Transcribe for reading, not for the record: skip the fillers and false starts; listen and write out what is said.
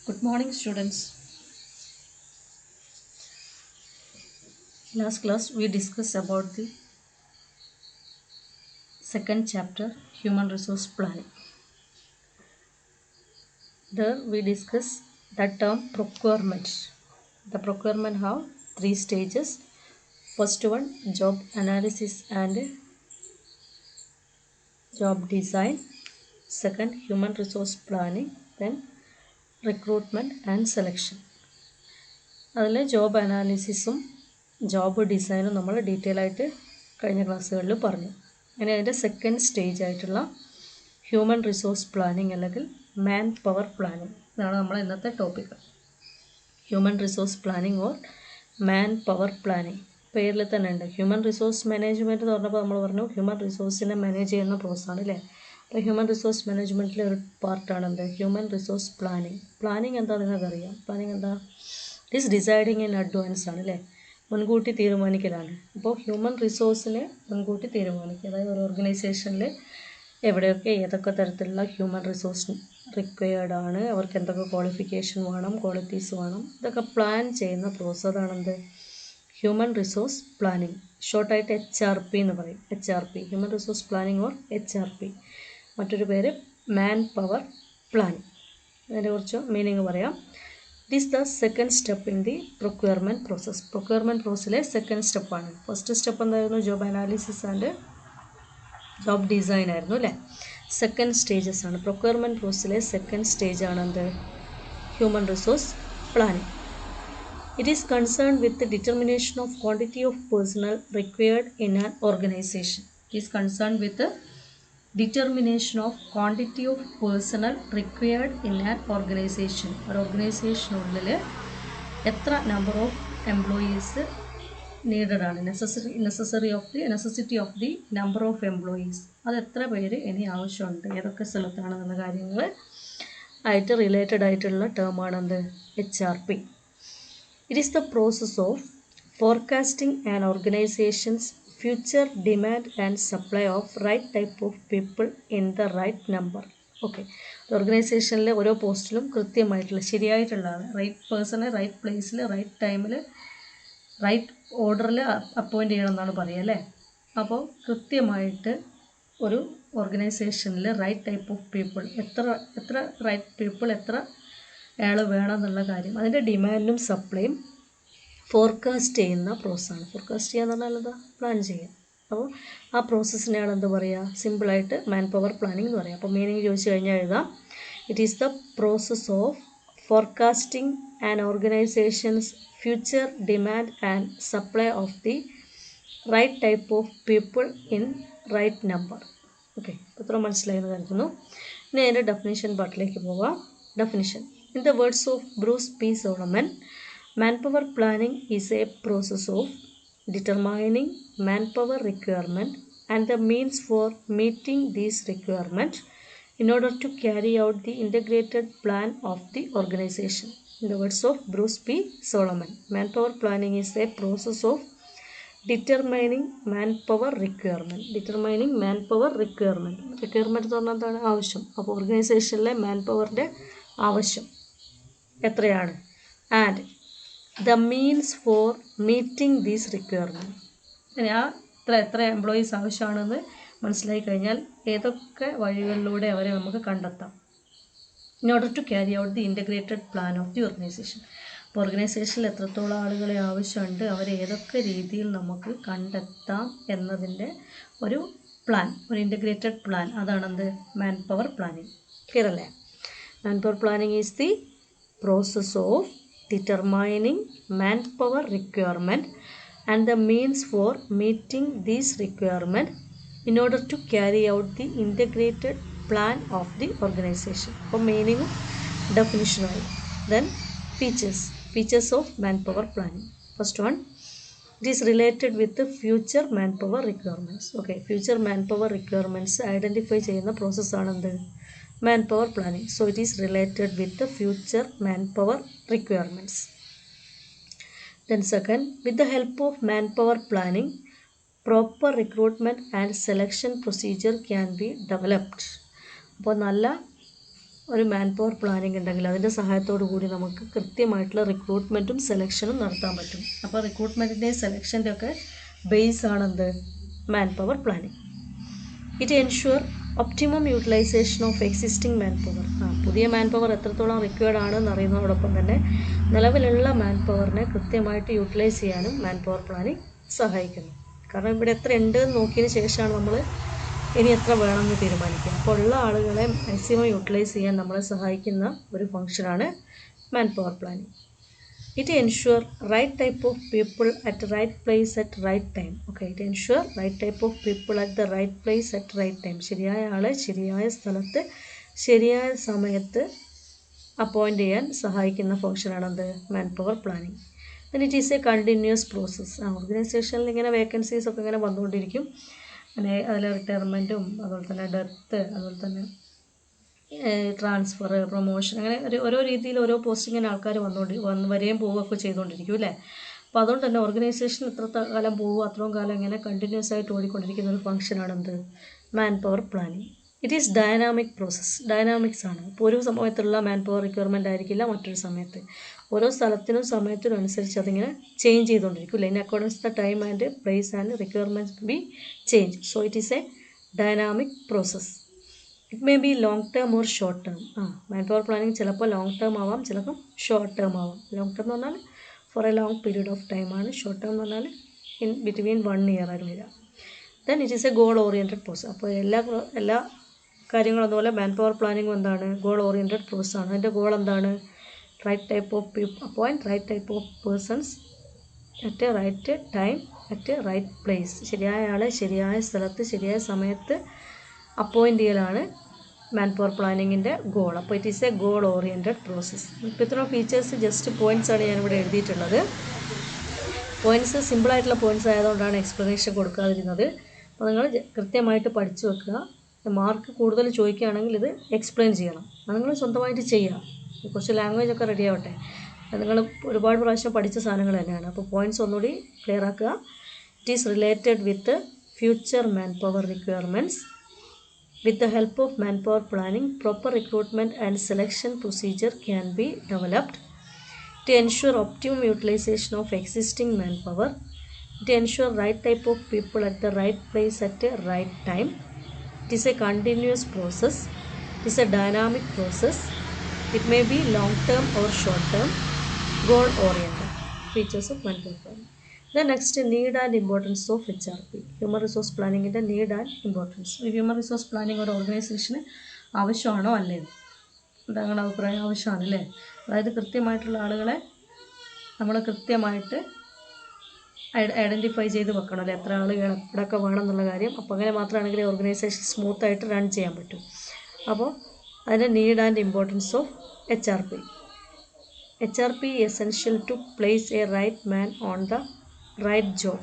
Good morning, students. Last class we discussed about the second chapter, Human Resource Planning. There we discussed the term procurement. The procurement have three stages. First one, job analysis and job design. Second, human resource planning. Then recruitment and selection. അതിൽ job അനാലിസിസും job ഡിസൈനും നമ്മൾ detail ആയിട്ട് കഴിഞ്ഞ ക്ലാസ്സുകളിൽ പറഞ്ഞു. ഇനി അതിൻ്റെ second stage ആയിട്ടുള്ള ഹ്യൂമൻ റിസോഴ്സ് പ്ലാനിങ് അല്ലെങ്കിൽ മാൻ പവർ പ്ലാനിങ് ഇതാണ് നമ്മൾ ഇന്നത്തെ topic. Human resource planning or man power planning പേരിൽ തന്നെ ഉണ്ട്. ഹ്യൂമൻ റിസോഴ്സ് മാനേജ്മെൻറ്റ് എന്ന് പറഞ്ഞപ്പോൾ നമ്മൾ പറഞ്ഞു ഹ്യൂമൻ റിസോഴ്സിനെ മാനേജ് ചെയ്യുന്ന പ്രോസസ്സാണ് അല്ലേ. അപ്പോൾ ഹ്യൂമൻ റിസോഴ്സ് മാനേജ്മെൻറ്റിലെ ഒരു പാർട്ടാണ് എന്ത് ഹ്യൂമൻ റിസോഴ്സ് പ്ലാനിങ്. പ്ലാനിങ് എന്താ നിങ്ങൾക്കറിയാം? പ്ലാനിങ് എന്താ? It is deciding in advance ആണ് അല്ലേ, മുൻകൂട്ടി തീരുമാനിക്കലാണ്. അപ്പോൾ ഹ്യൂമൻ റിസോഴ്സിനെ മുൻകൂട്ടി തീരുമാനിക്കുക, അതായത് ഒരു ഓർഗനൈസേഷനിൽ എവിടെയൊക്കെ ഏതൊക്കെ തരത്തിലുള്ള ഹ്യൂമൻ റിസോഴ്സ് റിക്വയർഡ് ആണ്, അവർക്ക് എന്തൊക്കെ ക്വാളിഫിക്കേഷൻ വേണം, ക്വാളിറ്റീസ് വേണം, ഇതൊക്കെ പ്ലാൻ ചെയ്യുന്ന പ്രോസസ് അതാണെന്ത് ഹ്യൂമൻ റിസോഴ്സ് പ്ലാനിങ്. ഷോർട്ടായിട്ട് HRP എന്ന് പറയും. HRP human resource planning or HRP. മറ്റൊരു പേര് മാൻ പവർ പ്ലാനിങ്. അതിനെക്കുറിച്ച് മീനിങ് പറയാം. It is the second step in the procurement process. Procurement process second സ്റ്റെപ്പാണ്. ഫസ്റ്റ് സ്റ്റെപ്പ് എന്തായിരുന്നു? Job analysis and job design ആയിരുന്നു അല്ലേ. സെക്കൻഡ് സ്റ്റേജസ് ആണ്. Procurement പ്രോസസ്സിലെ സെക്കൻഡ് സ്റ്റേജ് ആണ് എന്ത് human resource planning. It is concern with determination of quantity of personnel required in an organisation. It is concern with determination of quantity of personnel required in an organisation. ഒരു ഓർഗനൈസേഷനുള്ളിൽ എത്ര number of employees needed ആണ്, necessity of the number of employees, അത് എത്ര പേര് ഇനി ആവശ്യമുണ്ട്, ഏതൊക്കെ സ്ഥലത്താണെന്നുള്ള കാര്യങ്ങൾ ആയിട്ട് റിലേറ്റഡ് ആയിട്ടുള്ള ടേമാണ് എന്ത് HRP. It is the process of forecasting an organisations future demand and supply of right type of people in the right number. Okay, ഓർഗനൈസേഷനിലെ ഓരോ പോസ്റ്റിലും കൃത്യമായിട്ടുള്ള ശരിയായിട്ടുള്ള റൈറ്റ് പേഴ്സണെ റൈറ്റ് പ്ലേസിൽ റൈറ്റ് ടൈമിൽ റൈറ്റ് ഓർഡറിൽ അപ്പോയിൻ്റ് ചെയ്യണം എന്നാണ് പറയുക അല്ലേ. അപ്പോൾ കൃത്യമായിട്ട് ഒരു ഓർഗനൈസേഷനിൽ റൈറ്റ് ടൈപ്പ് ഓഫ് പീപ്പിൾ എത്ര റൈറ്റ് പീപ്പിൾ എത്ര അയാൾ വേണം എന്നുള്ള കാര്യം, അതിൻ്റെ ഡിമാൻഡും സപ്ലൈയും ഫോർകാസ്റ്റ് ചെയ്യുന്ന പ്രോസസ്സാണ്. ഫോർകാസ്റ്റ് ചെയ്യുക എന്ന് പറഞ്ഞാൽ എന്താ? പ്ലാൻ ചെയ്യുക. അപ്പോൾ ആ പ്രോസസ്സിനെയാണ് എന്താ പറയുക? സിമ്പിളായിട്ട് മാൻ പവർ പ്ലാനിങ് എന്ന് പറയുക. അപ്പോൾ മീനിങ് ചോദിച്ചു കഴിഞ്ഞാൽ എഴുതാം. It is the process of forecasting and organization's future demand and supply of the right type of people in right number. Okay, ഇത്ര മനസ്സിലായെന്ന് കരുതുന്നു. ഇനി അതിൻ്റെ ഡെഫിനിഷൻ പാർട്ടിലേക്ക് പോവാം. Definition: in the words of Bruce P. Solomon, manpower planning is a process of determining manpower requirement and the means for meeting these requirements in order to carry out the integrated plan of the organization. In the words of Bruce P. Solomon, manpower planning is a process of determining manpower requirement. Determining manpower requirement. Requirement എന്ന് പറഞ്ഞാൽ എന്താണ്? ആവശ്യം. അപ്പോൾ ഓർഗനൈസേഷനിലെ മാൻ പവറിൻ്റെ ആവശ്യം എത്രയാണ്, and the means four meeting these requirement. ആ എത്ര എംപ്ലോയീസ് ആവശ്യമാണെന്ന് മനസ്സിലായി കഴിഞ്ഞാൽ ഏതൊക്കെ വഴികളിലൂടെ അവരെ നമുക്ക് കണ്ടെത്താം. In order to carry out the integrated plan of the organization. അപ്പോൾ ഓർഗനൈസേഷനിൽ എത്രത്തോളം ആളുകളെ ആവശ്യമുണ്ട്, അവരെ ഏതൊക്കെ രീതിയിൽ നമുക്ക് കണ്ടെത്താം എന്നതിൻ്റെ ഒരു പ്ലാൻ, ഒരു ഇൻ്റഗ്രേറ്റഡ് പ്ലാൻ, അതാണെന്ത് മാൻ പവർ പ്ലാനിങ്. ക്ലിയർ അല്ലേ? Manpower planning is the process of determining manpower requirement and the means for meeting these requirement in order to carry out the integrated plan of the organization. For meaning definition ആയി. Then features of manpower planning. First one, it is related with the future manpower requirements. Okay, future manpower requirements identify ചെയ്യുന്ന process ആണെന്ത് manpower planning. So it is related with the future manpower requirements. Then second, with the help of manpower planning, proper recruitment and selection procedure can be developed. അപ്പോൾ നല്ല ഒരു man power planning ഉണ്ടെങ്കിൽ അതിൻ്റെ സഹായത്തോടു കൂടി നമുക്ക് കൃത്യമായിട്ടുള്ള റിക്രൂട്ട്മെൻറ്റും സെലക്ഷനും നടത്താൻ പറ്റും. അപ്പോൾ റിക്രൂട്ട്മെൻറ്റിൻ്റെയും സെലക്ഷൻ്റെ ഒക്കെ ബേസ് ആണെന്ത്? Manpower planning. It ensure optimum utilisation of existing manpower. പുതിയ മാൻ പവർ എത്രത്തോളം റിക്വയർഡ് ആണെന്ന് അറിയുന്നതോടൊപ്പം തന്നെ നിലവിലുള്ള മാൻ പവറിനെ കൃത്യമായിട്ട് യൂട്ടിലൈസ് ചെയ്യാനും മാൻ പവർ പ്ലാനിങ് സഹായിക്കുന്നു. കാരണം ഇവിടെ എത്ര ഉണ്ട് എന്ന് നോക്കിയതിന് ശേഷമാണ് നമ്മൾ ഇനി എത്ര വേണമെന്ന് തീരുമാനിക്കുക. അപ്പോൾ ഉള്ള ആളുകളെ മാക്സിമം യൂട്ടിലൈസ് ചെയ്യാൻ നമ്മളെ സഹായിക്കുന്ന ഒരു ഫംഗ്ഷനാണ് manpower planning. It ensure right type of people at right place at right time. Okay, it ensure right type of people at the right place at right time. ശരിയായ ആളെ ശരിയായ സ്ഥലത്ത് ശരിയായ സമയത്ത് അപ്പോയിൻ്റ് ചെയ്യാൻ സഹായിക്കുന്ന ഫംഗ്ഷനാണെന്ത്? Manpower planning. Then it is a continuous process. ഓർഗനൈസേഷനിൽ ഇങ്ങനെ വേക്കൻസീസ് ഒക്കെ ഇങ്ങനെ വന്നുകൊണ്ടിരിക്കും. അങ്ങനെ അതിൽ റിട്ടയർമെൻറ്റും അതുപോലെ തന്നെ ഡെത്ത്, അതുപോലെ തന്നെ ട്രാൻസ്ഫർ, പ്രൊമോഷൻ, അങ്ങനെ ഓരോ രീതിയിൽ ഓരോ പോസ്റ്റിങ്ങിന് ആൾക്കാർ വരികയും പോവുകയൊക്കെ ചെയ്തുകൊണ്ടിരിക്കും അല്ലേ. അപ്പോൾ അതുകൊണ്ട് തന്നെ ഓർഗനൈസേഷൻ എത്ര കാലം പോകുമോ അത്രയും കാലം ഇങ്ങനെ കണ്ടിന്യൂസ് ആയിട്ട് ഓടിക്കൊണ്ടിരിക്കുന്ന ഒരു ഫംഗ്ഷനാണെന്ത്? Manpower planning. It is dynamic process. Dynamics ആണ്. ഇപ്പോൾ ഒരു സമയത്തുള്ള മാൻ പവർ റിക്വയർമെൻ്റ് ആയിരിക്കില്ല മറ്റൊരു സമയത്ത്. ഓരോ സ്ഥലത്തിനും സമയത്തിനും അനുസരിച്ച് അതിങ്ങനെ ചേഞ്ച് ചെയ്തുകൊണ്ടിരിക്കും അല്ലേ. In accordance the time and place and requirements be change. So it is a dynamic process. It may be long term or short term. Manpower planning ചിലപ്പോൾ ലോങ് ടേം ആവാം, ചിലപ്പോൾ ഷോർട്ട് ടേം ആവാം. Long term എന്ന് പറഞ്ഞാൽ for a long period of ടൈമാണ്. Short term എന്ന് പറഞ്ഞാൽ in between 1 year ആയിട്ട് വരിക. Then it is a goal oriented process. അപ്പോൾ എല്ലാ കാര്യങ്ങളും അതുപോലെ മാൻ പവർ പ്ലാനിങ്ങും എന്താണ്? ഗോൾ ഓറിയൻറ്റഡ് പ്രോസസ് ആണ്. അതിൻ്റെ ഗോൾ എന്താണ്? Right type of appoint right type of persons at a right time at a right place. ശരിയായ ആളെ ശരിയായ സ്ഥലത്ത് ശരിയായ സമയത്ത് അപ്പോയിൻ്റ് ചെയ്യലാണ് മാൻ പവർ പ്ലാനിങ്ങിൻ്റെ ഗോൾ. അപ്പോൾ it is a goal oriented process. ഇപ്പോൾ ഇത്ര ഫീച്ചേഴ്സ് ജസ്റ്റ് പോയിൻറ്റ്സാണ് ഞാനിവിടെ എഴുതിയിട്ടുള്ളത്. പോയിൻറ്റ്സ് സിമ്പിളായിട്ടുള്ള പോയിൻറ്റ്സ് ആയതുകൊണ്ടാണ് എക്സ്പ്ലനേഷൻ കൊടുക്കാതിരുന്നത്. അപ്പോൾ നിങ്ങൾ കൃത്യമായിട്ട് പഠിച്ചു വെക്കുക. മാർക്ക് കൂടുതൽ ചോദിക്കുകയാണെങ്കിൽ ഇത് എക്സ്പ്ലെയിൻ ചെയ്യണം. അത് നിങ്ങൾ സ്വന്തമായിട്ട് ചെയ്യുക. കുറച്ച് ലാംഗ്വേജ് ഒക്കെ റെഡി ആവട്ടെ. നിങ്ങൾ ഒരുപാട് പ്രാവശ്യം പഠിച്ച സാധനങ്ങൾ തന്നെയാണ്. അപ്പോൾ പോയിൻറ്റ്സ് ഒന്നുകൂടി ക്ലിയർ ആക്കുക. It is related with future man power requirements. With the help of manpower planning, proper recruitment and selection procedure can be developed to ensure optimum utilization of existing manpower, to ensure right type of people at the right place at the right time. It is a continuous process. It is a dynamic process. It may be long term or short term, goal oriented. Features of manpower planning. The next, need and importance of HRP. Human resource planning in the need and importance. Human resource planning or organization ആവശ്യമാണോ അല്ലേ? എന്താണ് അഭിപ്രായം? ആവശ്യമാണല്ലേ? അതായത് കൃത്യമായിട്ടുള്ള ആളുകളെ നമ്മൾ കൃത്യമായിട്ട് identify ചെയ്ത് വെക്കണം അല്ലേ, എത്ര ആളുകൾ എവിടെയൊക്കെ വേണം എന്നുള്ള കാര്യം. അപ്പോൾ അങ്ങനെ മാത്രമാണെങ്കിൽ ഓർഗനൈസേഷൻ സ്മൂത്തായിട്ട് റൺ ചെയ്യാൻ പറ്റും. അപ്പോൾ അതിൻ്റെ need and importance of HRP. HRP essential to place a right man on the right job.